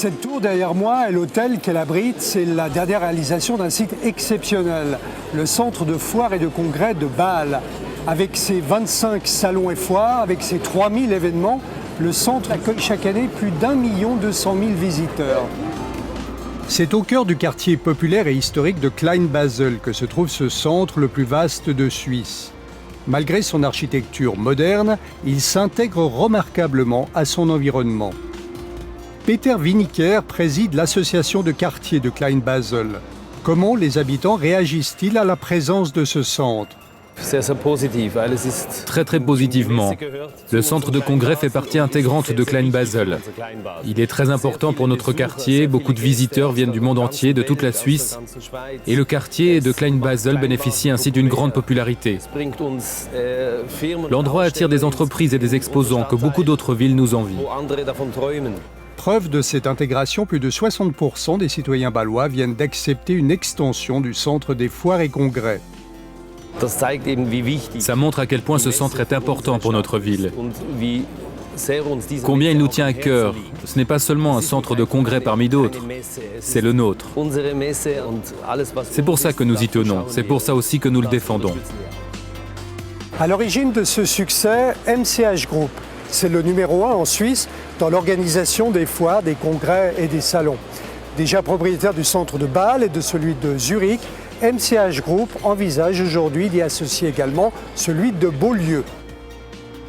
Cette tour derrière moi et l'hôtel qu'elle abrite, c'est la dernière réalisation d'un site exceptionnel, le centre de foire et de congrès de Bâle. Avec ses 25 salons et foires, avec ses 3000 événements, le centre accueille chaque année plus d'1 200 000 visiteurs. C'est au cœur du quartier populaire et historique de Kleinbasel que se trouve ce centre le plus vaste de Suisse. Malgré son architecture moderne, il s'intègre remarquablement à son environnement. Peter Winiker préside l'association de quartier de Kleinbasel. Comment les habitants réagissent-ils à la présence de ce centre ? Très positivement. Le centre de congrès fait partie intégrante de Kleinbasel. Il est très important pour notre quartier, beaucoup de visiteurs viennent du monde entier, de toute la Suisse, et le quartier de Kleinbasel bénéficie ainsi d'une grande popularité. L'endroit attire des entreprises et des exposants que beaucoup d'autres villes nous envient. Preuve de cette intégration, plus de 60% des citoyens bâlois viennent d'accepter une extension du centre des foires et congrès. Ça montre à quel point ce centre est important pour notre ville. Combien il nous tient à cœur. Ce n'est pas seulement un centre de congrès parmi d'autres, c'est le nôtre. C'est pour ça que nous y tenons, c'est pour ça aussi que nous le défendons. À l'origine de ce succès, MCH Group. C'est le numéro 1 en Suisse dans l'organisation des foires, des congrès et des salons. Déjà propriétaire du centre de Bâle et de celui de Zurich, MCH Group envisage aujourd'hui d'y associer également celui de Beaulieu.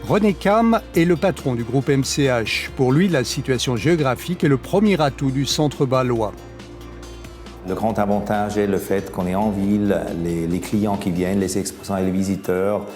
René Cam est le patron du groupe MCH. Pour lui, la situation géographique est le premier atout du centre bâlois. Le grand avantage est le fait qu'on est en ville, les clients qui viennent, les exposants et les visiteurs,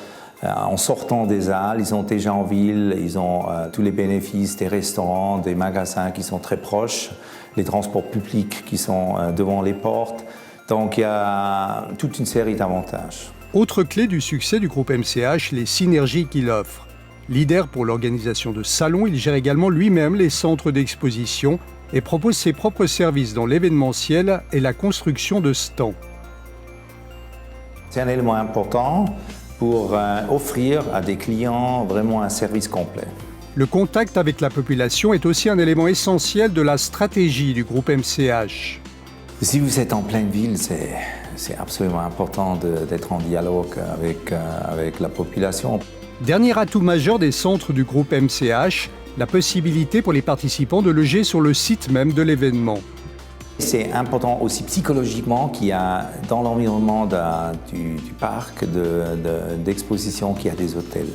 en sortant des halles, ils sont déjà en ville, ils ont tous les bénéfices des restaurants, des magasins qui sont très proches, les transports publics qui sont devant les portes. Donc il y a toute une série d'avantages. Autre clé du succès du groupe MCH, les synergies qu'il offre. Leader pour l'organisation de salons, il gère également lui-même les centres d'exposition et propose ses propres services dans l'événementiel et la construction de stands. C'est un élément important pour offrir à des clients vraiment un service complet. Le contact avec la population est aussi un élément essentiel de la stratégie du groupe MCH. Si vous êtes en pleine ville, c'est absolument important d'être en dialogue avec la population. Dernier atout majeur des centres du groupe MCH, la possibilité pour les participants de loger sur le site même de l'événement. C'est important aussi psychologiquement qu'il y a dans l'environnement du parc d'exposition qu'il y a des hôtels.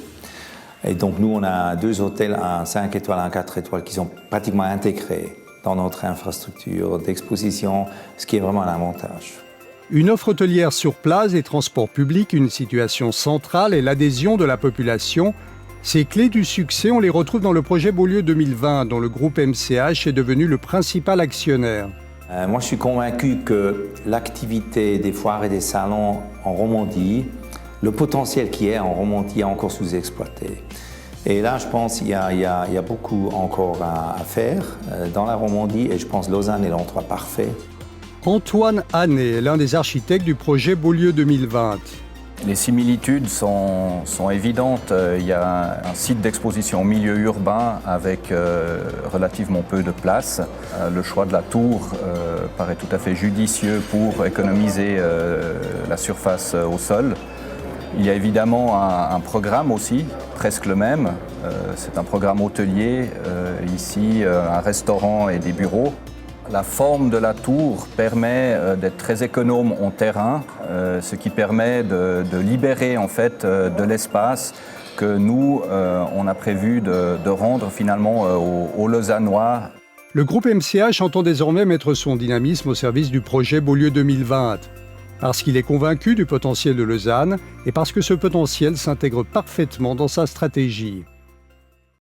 Et donc nous, on a 2 hôtels, un 5 étoiles, un 4 étoiles, qui sont pratiquement intégrés dans notre infrastructure d'exposition, ce qui est vraiment un avantage. Une offre hôtelière sur place et transports publics, une situation centrale et l'adhésion de la population. Ces clés du succès, on les retrouve dans le projet Beaulieu 2020, dont le groupe MCH est devenu le principal actionnaire. Moi, je suis convaincu que l'activité des foires et des salons en Romandie, le potentiel qui est en Romandie est encore sous-exploité. Et là, je pense qu'il y a beaucoup encore à faire dans la Romandie et je pense que Lausanne est l'endroit parfait. Antoine Hannet est l'un des architectes du projet Beaulieu 2020. Les similitudes sont évidentes. Il y a un site d'exposition au milieu urbain avec relativement peu de place. Le choix de la tour paraît tout à fait judicieux pour économiser la surface au sol. Il y a évidemment un programme aussi, presque le même. C'est un programme hôtelier, ici un restaurant et des bureaux. La forme de la tour permet d'être très économe en terrain, ce qui permet de libérer en fait de l'espace que nous, on a prévu de rendre finalement aux Lausannois. Le groupe MCH entend désormais mettre son dynamisme au service du projet Beaulieu 2020. Parce qu'il est convaincu du potentiel de Lausanne et parce que ce potentiel s'intègre parfaitement dans sa stratégie.